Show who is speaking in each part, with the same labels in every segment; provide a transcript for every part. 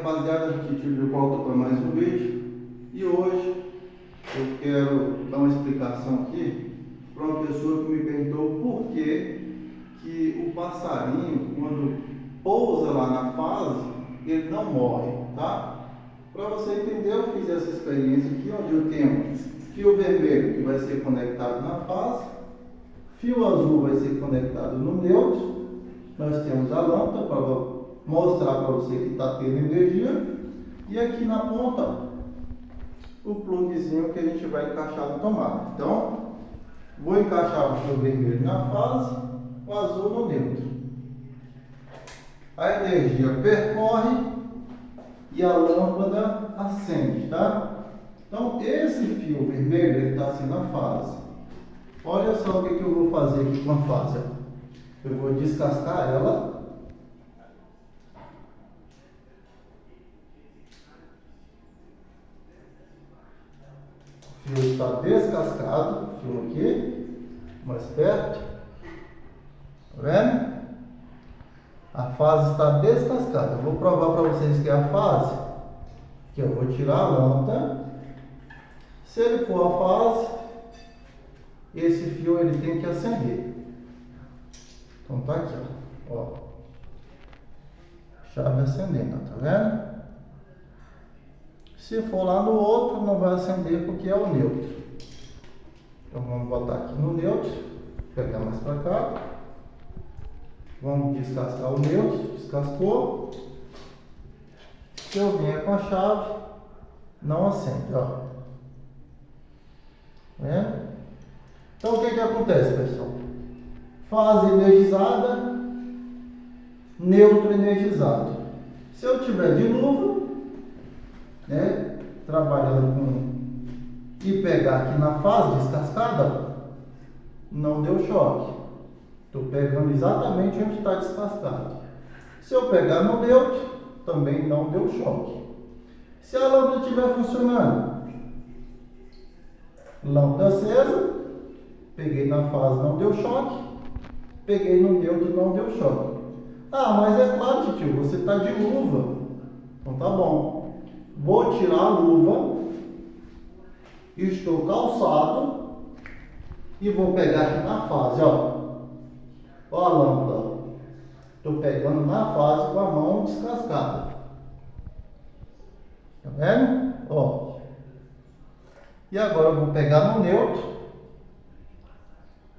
Speaker 1: rapaziada, aqui de volta para mais um vídeo. E hoje eu quero dar uma explicação aqui para uma pessoa que me perguntou por que o passarinho, quando pousa lá na fase, ele não morre, tá? Para você entender, eu fiz essa experiência aqui, onde eu tenho fio vermelho que vai ser conectado na fase, fio azul vai ser conectado no neutro. Nós temos a lâmpada para mostrar para você que está tendo energia, e aqui na ponta o plugzinho que a gente vai encaixar no tomada. Então vou encaixar o fio vermelho na fase, o azul no neutro. A energia percorre e a lâmpada acende, tá? Então esse fio vermelho está assim na fase. Olha só o que eu vou fazer aqui com a fase. Eu vou descascar ela. O fio está descascado. O fio aqui, mais perto. Tá vendo? A fase está descascada. Eu vou provar para vocês que é a fase. Aqui eu vou tirar a lâmpada. Se ele for a fase, esse fio ele tem que acender. Então tá aqui, ó. Chave acendendo, tá vendo? Se for lá no outro, não vai acender porque é o neutro. Então vamos botar aqui no neutro, pegar mais para cá. Vamos descascar o neutro, descascou. Se eu vier com a chave, não acende, ó. Tá vendo? Então o que acontece, pessoal? Fase energizada, neutro energizado. Se eu tiver de luva, né, trabalhando com e pegar aqui na fase descascada, não deu choque. Estou pegando exatamente onde está descascado. Se eu pegar no neutro, também não deu choque. Se a lâmpada estiver funcionando, lâmpada acesa, peguei na fase, não deu choque. Peguei no neutro, não deu choque. Ah, mas é claro, tio, você está de luva. Então tá bom. Vou tirar a luva. Estou calçado. E vou pegar aqui na fase, ó. Ó a lâmpada. Estou pegando na fase com a mão descascada. Tá vendo? Ó. E agora eu vou pegar no neutro.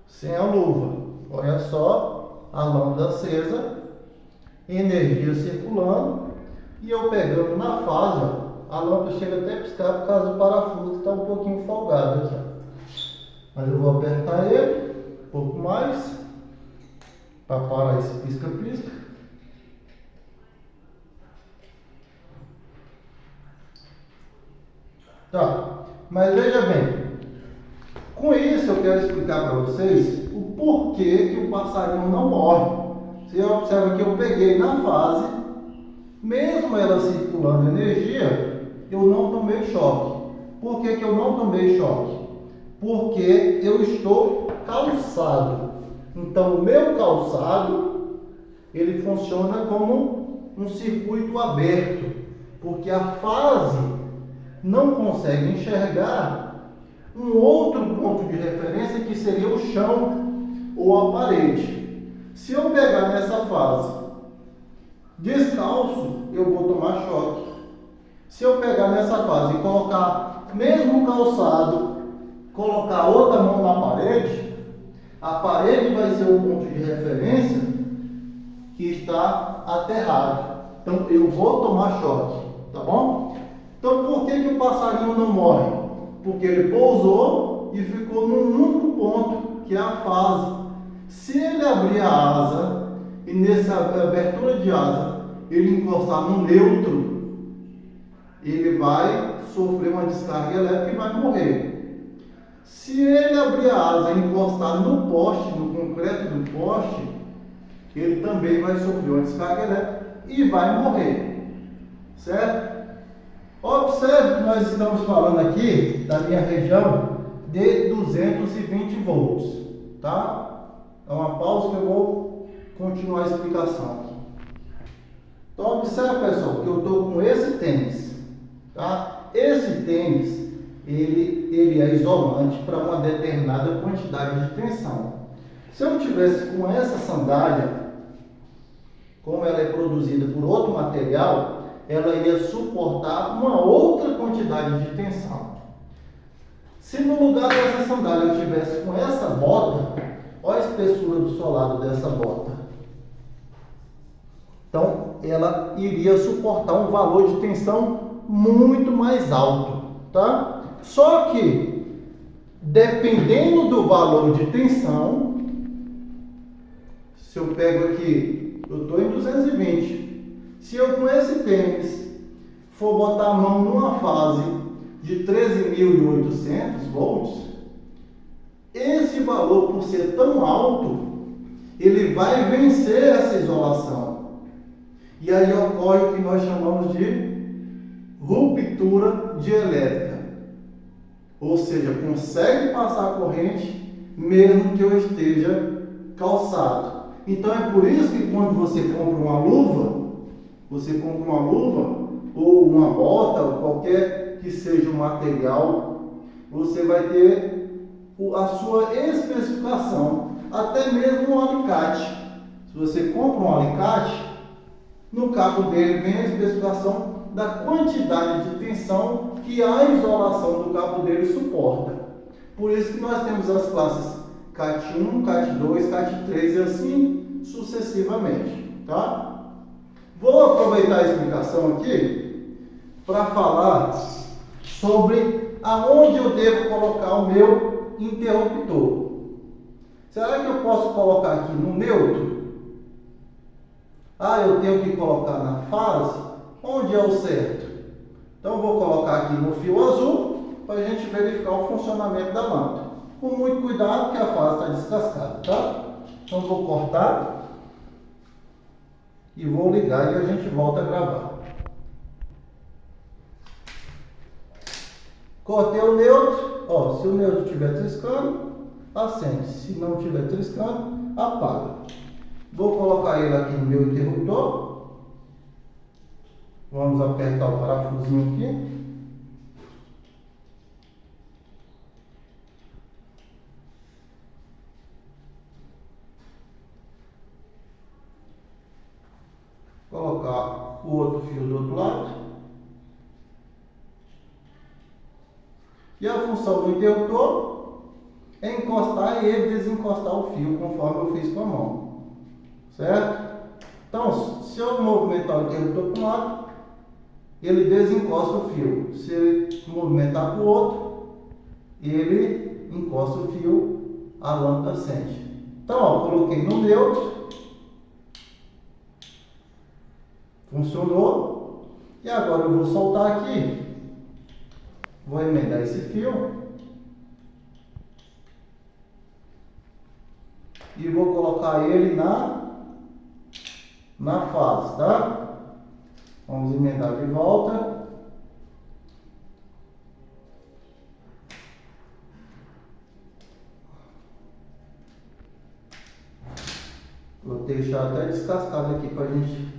Speaker 1: Sem a luva. Olha só, a lâmpada acesa, energia circulando, e eu pegando na fase, ó, a lâmpada chega até a piscar por causa do parafuso que está um pouquinho folgado aqui, ó. Mas eu vou apertar ele um pouco mais, para parar esse pisca-pisca. Tá, mas veja bem, com isso eu quero explicar para vocês o porquê que o passarinho não morre. Você observa que eu peguei na fase, mesmo ela circulando energia, eu não tomei choque. Por que eu não tomei choque? Porque eu estou calçado. Então o meu calçado, ele funciona como um circuito aberto, porque a fase não consegue enxergar um outro ponto de referência que seria o chão ou a parede. Se eu pegar nessa fase descalço, eu vou tomar choque. Se eu pegar nessa fase e colocar mesmo calçado, colocar outra mão na parede, a parede vai ser o ponto de referência que está aterrado. Então eu vou tomar choque, tá bom? Então por que o passarinho não morre? Porque ele pousou e ficou num único ponto, que é a fase. Se ele abrir a asa, e nessa abertura de asa, ele encostar no neutro, ele vai sofrer uma descarga elétrica e vai morrer. Se ele abrir a asa e encostar no poste, no concreto do poste, ele também vai sofrer uma descarga elétrica e vai morrer. Certo? Observe que nós estamos falando aqui da minha região de 220 volts, tá? Dá uma pausa que eu vou continuar a explicação aqui. Então observe, pessoal, que eu estou com esse tênis, tá? Esse tênis, ele é isolante para uma determinada quantidade de tensão. Se eu tivesse com essa sandália, como ela é produzida por outro material, ela ia suportar uma outra quantidade de tensão. Se no lugar dessa sandália eu tivesse com essa bota, olha a espessura do solado dessa bota. Então, ela iria suportar um valor de tensão muito mais alto, tá? Só que, dependendo do valor de tensão, se eu pego aqui, eu estou em 220. Se eu com esse tênis for botar a mão numa fase de 13.800 volts, esse valor, por ser tão alto, ele vai vencer essa isolação. E aí ocorre o que nós chamamos de ruptura dielétrica. Ou seja, consegue passar a corrente mesmo que eu esteja calçado. Então é por isso que quando você compra uma luva, ou uma bota, ou qualquer que seja o material, você vai ter a sua especificação, até mesmo um alicate. Se você compra um alicate, no cabo dele vem a especificação da quantidade de tensão que a isolação do cabo dele suporta. Por isso que nós temos as classes CAT 1, CAT 2, CAT 3 e assim sucessivamente, tá? Vou aproveitar a explicação aqui para falar sobre aonde eu devo colocar o meu interruptor. Será que eu posso colocar aqui no neutro? Eu tenho que colocar na fase? Onde é o certo? Então, vou colocar aqui no fio azul para a gente verificar o funcionamento da lâmpada. Com muito cuidado, que a fase está descascada, tá? Então, vou cortar e vou ligar e a gente volta a gravar. Cortei o neutro. Se o neutro estiver triscando, acende. Se não estiver triscando, apaga. Vou colocar ele aqui no meu interruptor. Vamos apertar o parafusinho aqui. Colocar o outro fio do outro lado. E a função do interruptor é encostar e ele desencostar o fio, conforme eu fiz com a mão. Certo? Então, se eu movimentar o interruptor para um lado, ele desencosta o fio. Se ele movimentar para o outro, ele encosta o fio, a lâmpada acende. Então, coloquei no neutro. Funcionou. E agora eu vou soltar aqui. Vou emendar esse fio. E vou colocar ele na fase, tá? Vamos emendar de volta. Vou deixar até descascado aqui para a gente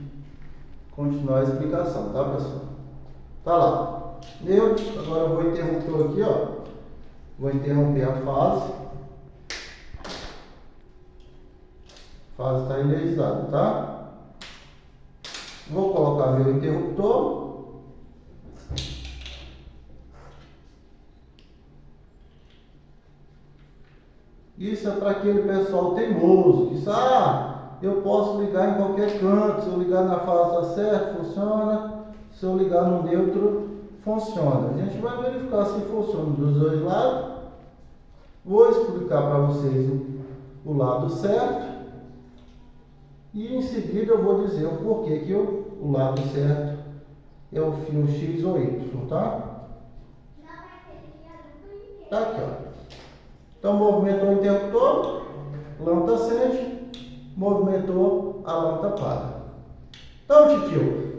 Speaker 1: continuar a explicação, tá, pessoal? Tá lá. Neutro. Agora eu vou interromper aqui, ó. Vou interromper a fase. A fase está energizada, tá? Vou colocar meu interruptor. Isso é para aquele pessoal teimoso que diz, eu posso ligar em qualquer canto, se eu ligar na fase está certo, funciona, se eu ligar no neutro, funciona. A gente vai verificar se funciona dos dois lados. Vou explicar para vocês o lado certo. E em seguida eu vou dizer o porquê que o lado certo é o fio X ou Y, tá? Tá aqui, ó. Então movimentou o interruptor, lâmpada acende, movimentou, a lâmpada apaga. Então, titio,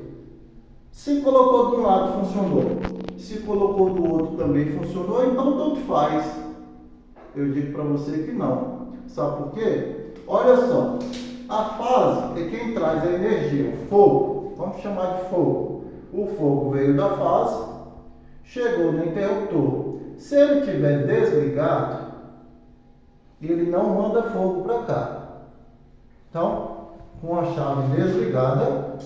Speaker 1: se colocou de um lado funcionou, se colocou do outro também funcionou, então tanto faz. Eu digo para você que não. Sabe por quê? Olha só. A fase é quem traz a energia, o fogo. Vamos chamar de fogo. O fogo veio da fase, chegou no interruptor. Se ele estiver desligado, ele não manda fogo para cá. Então, com a chave desligada,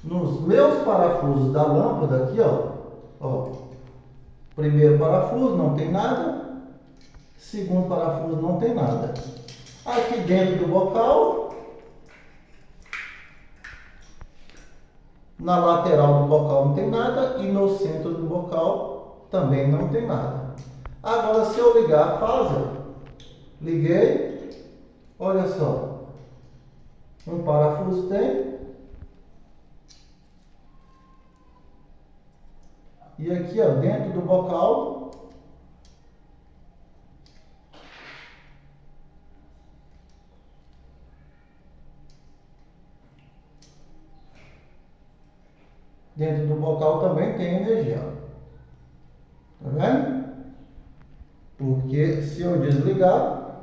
Speaker 1: nos meus parafusos da lâmpada aqui, ó, primeiro parafuso não tem nada, segundo parafuso não tem nada. Aqui dentro do bocal, na lateral do bocal não tem nada e no centro do bocal também não tem nada. Agora, se eu ligar a fase, liguei, olha só, um parafuso tem, e aqui, ó, dentro do bocal, também tem energia. Tá vendo? Porque se eu desligar,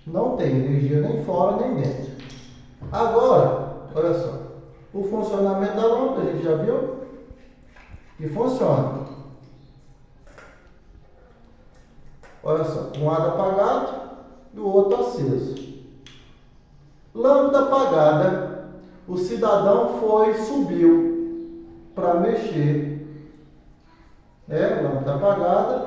Speaker 1: não tem energia nem fora nem dentro. Agora, olha só, o funcionamento da lâmpada, a gente já viu que funciona. Olha só, um lado apagado e o outro aceso. Lâmpada apagada, o cidadão subiu para mexer. Lâmpada apagada,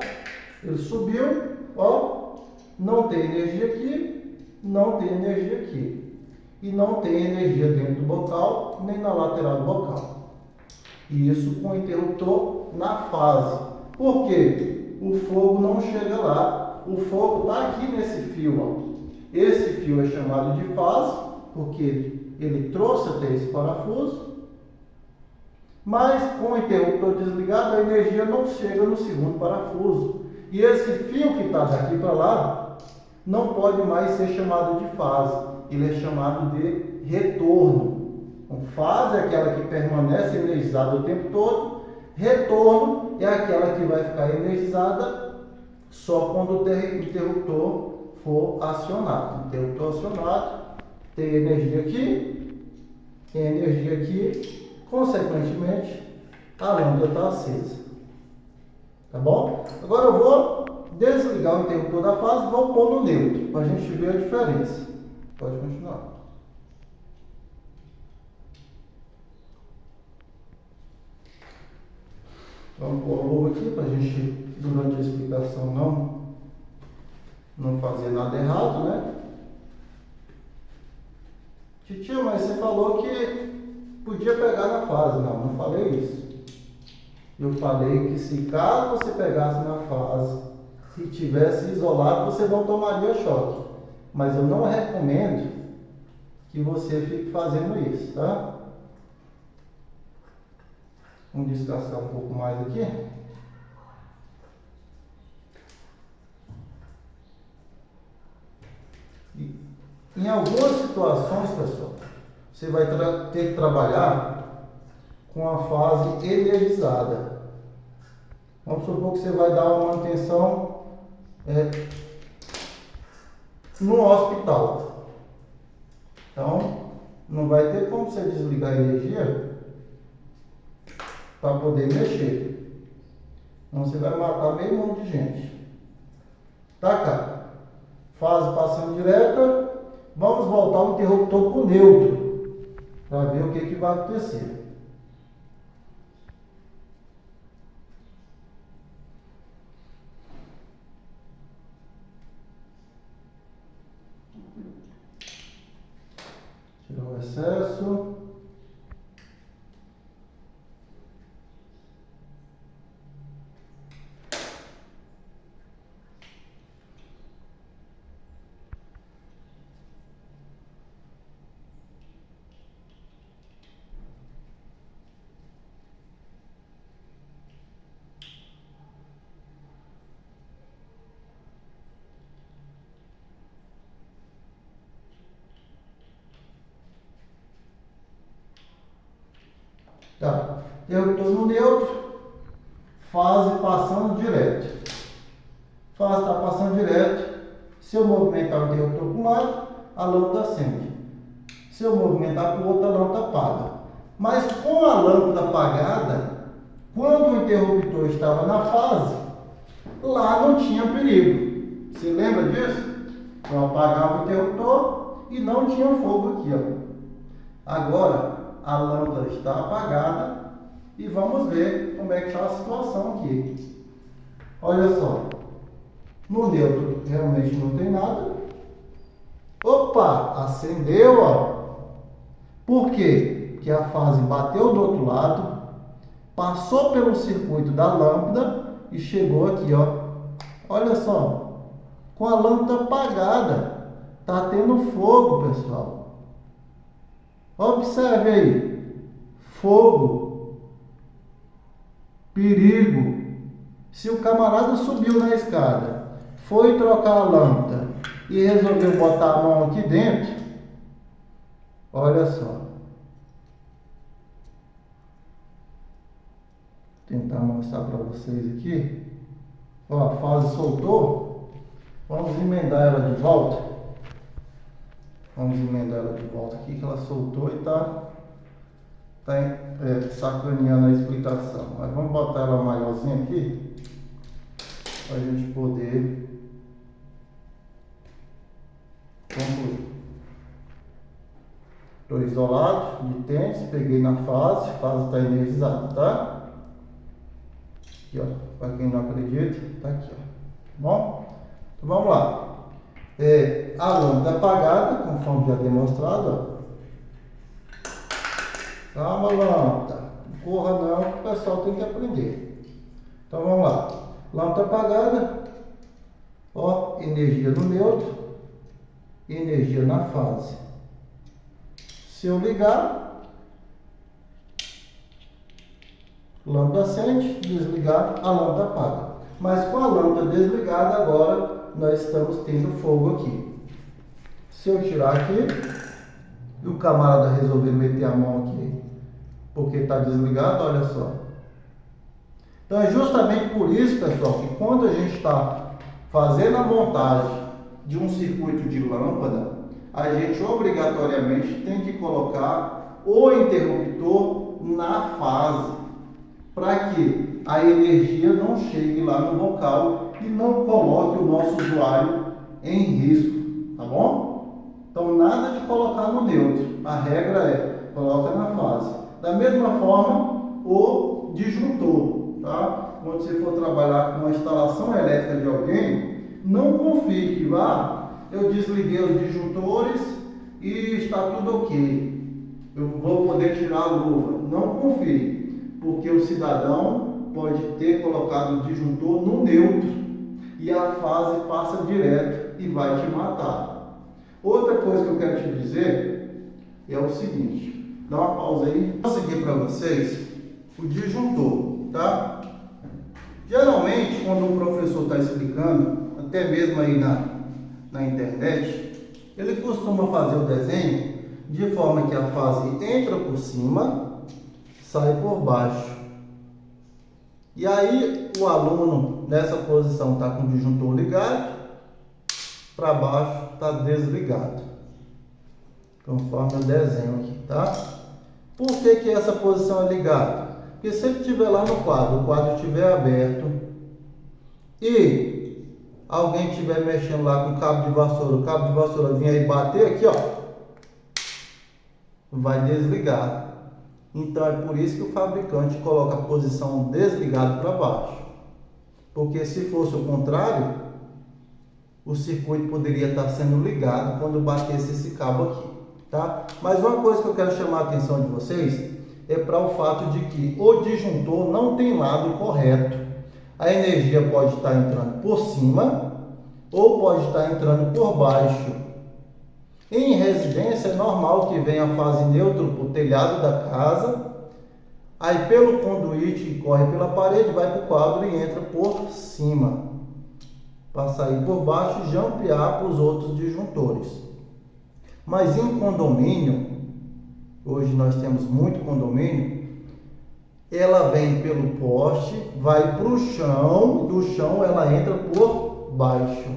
Speaker 1: ele subiu, ó, não tem energia aqui, não tem energia aqui. E não tem energia dentro do bocal, nem na lateral do bocal. E isso com o interruptor na fase. Por quê? O fogo não chega lá. O fogo está aqui nesse fio, ó. Esse fio é chamado de fase, porque ele trouxe até esse parafuso. Mas com o interruptor desligado, a energia não chega no segundo parafuso. E esse fio que está daqui para lá, não pode mais ser chamado de fase. Ele é chamado de retorno. Então, fase é aquela que permanece energizada o tempo todo. Retorno é aquela que vai ficar energizada só quando o interruptor for acionado. Interruptor acionado, tem energia aqui, tem energia aqui, consequentemente a lâmpada está acesa. Tá bom? Agora eu vou desligar o interruptor da fase e vou pôr no neutro, para a gente ver a diferença. Pode continuar. Vamos pôr o logo aqui para a gente, durante a explicação, não fazer nada errado, né? Titio, mas você falou que podia pegar na fase. Não falei isso. Eu falei que se caso você pegasse na fase e tivesse isolado, você não tomaria choque. Mas eu não recomendo que você fique fazendo isso, tá? Vamos descascar um pouco mais aqui. E, em algumas situações, pessoal, você vai ter que trabalhar com a fase energizada. Vamos supor que você vai dar uma manutenção no hospital. Então, não vai ter como você desligar a energia para poder mexer. Então, você vai matar meio mundo de gente. Tá, cara? Fase passando direta. Vamos voltar o interruptor para o neutro, para ver o que vai acontecer. Tirar o excesso. Tá, eu estou no neutro, fase passando direto. Fase está passando direto. Se eu movimentar o interruptor para um lado, a lâmpada acende. Se eu movimentar para o outro, a lâmpada apaga. Mas com a lâmpada apagada, quando o interruptor estava na fase, lá não tinha perigo. Você lembra disso? Eu apagava o interruptor e não tinha fogo aqui, ó. Agora a lâmpada está apagada e vamos ver como é que está a situação aqui. Olha só, no neutro realmente não tem nada. Opa, acendeu, ó. Por quê? Porque a fase bateu do outro lado, passou pelo circuito da lâmpada e chegou aqui, ó. Olha só, com a lâmpada apagada, tá tendo fogo, pessoal. Observe aí, fogo, perigo. Se o camarada subiu na escada, foi trocar a lâmpada e resolveu botar a mão aqui dentro, olha só. Vou tentar mostrar para vocês aqui. Ó, a fase soltou. Vamos emendar ela de volta. Vamos emendar ela de volta aqui, que ela soltou e tá sacaneando a explicação. Mas vamos botar ela maiorzinha aqui, para a gente poder concluir. Estou isolado de tênis, peguei na fase, a fase está energizada, tá? Aqui, ó, para quem não acredita, tá aqui, ó. Bom, então vamos lá. A lâmpada apagada, conforme já demonstrado, ó. Calma, lâmpada, não corra não, que o pessoal tem que aprender. Então vamos lá. Lâmpada apagada, ó, energia no neutro, energia na fase. Se eu ligar, lâmpada acende, desligar, a lâmpada apaga. Mas com a lâmpada desligada, agora nós estamos tendo fogo aqui. Se eu tirar aqui, e o camarada resolver meter a mão aqui, porque está desligado, olha só. Então é justamente por isso, pessoal, que quando a gente está fazendo a montagem de um circuito de lâmpada, a gente obrigatoriamente tem que colocar o interruptor na fase, para que a energia não chegue lá no local e não coloque o nosso usuário em risco, tá bom? Então nada de colocar no neutro, a regra é, coloca na fase. Da mesma forma, o disjuntor, tá? Quando você for trabalhar com uma instalação elétrica de alguém, não confie que eu desliguei os disjuntores e está tudo ok, eu vou poder tirar a luva. Não confie, porque o cidadão pode ter colocado o disjuntor no neutro e a fase passa direto e vai te matar. Outra coisa que eu quero te dizer é o seguinte, dá uma pausa aí, vou seguir para vocês o disjuntor, tá? Geralmente, quando o professor está explicando, até mesmo aí na internet, ele costuma fazer o desenho de forma que a fase entra por cima, sai por baixo. E aí o aluno nessa posição está com o disjuntor ligado, para baixo está desligado, conforme eu desenho aqui, tá? Por que essa posição é ligada? Porque se ele estiver lá no quadro, o quadro estiver aberto e alguém estiver mexendo lá com o cabo de vassoura, o cabo de vassoura vir aí bater aqui, ó, vai desligar. Então é por isso que o fabricante coloca a posição desligado para baixo. Porque se fosse o contrário, o circuito poderia estar sendo ligado quando batesse esse cabo aqui, tá? Mas uma coisa que eu quero chamar a atenção de vocês é para o fato de que o disjuntor não tem lado correto. A energia pode estar entrando por cima ou pode estar entrando por baixo. Em residência é normal que venha a fase neutro para o telhado da casa, aí pelo conduíte corre pela parede, vai para o quadro e entra por cima, para sair por baixo e jampear para os outros disjuntores. Mas em condomínio, hoje nós temos muito condomínio, ela vem pelo poste, vai para o chão, do chão ela entra por baixo.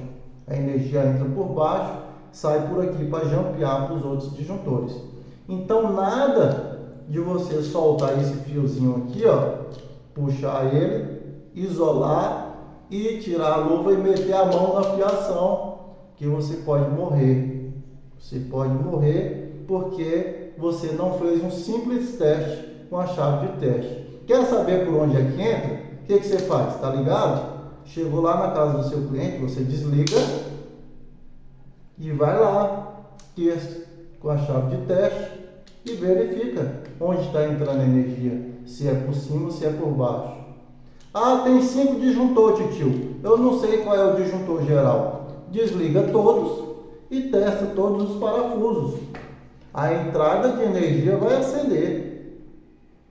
Speaker 1: A energia entra por baixo, sai por aqui para jampear para os outros disjuntores. Então nada de você soltar esse fiozinho aqui, ó, puxar ele, isolar e tirar a luva e meter a mão na fiação, que você pode morrer. Você pode morrer porque você não fez um simples teste com a chave de teste. Quer saber por onde é que entra? O que você faz? Tá ligado? Chegou lá na casa do seu cliente, você desliga e vai lá, testa com a chave de teste e verifica onde está entrando a energia, se é por cima ou se é por baixo. Ah, tem 5 disjuntores, tio. Eu não sei qual é o disjuntor geral. Desliga todos e testa todos os parafusos. A entrada de energia vai acender,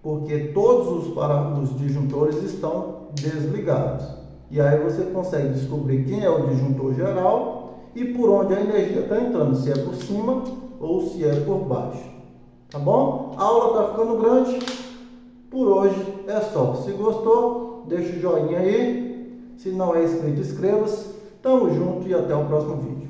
Speaker 1: porque todos os disjuntores estão desligados. E aí você consegue descobrir quem é o disjuntor geral e por onde a energia está entrando, se é por cima ou se é por baixo. Tá bom? A aula está ficando grande. Por hoje é só. Se gostou, deixa o joinha aí. Se não é inscrito, inscreva-se. Tamo junto e até o próximo vídeo.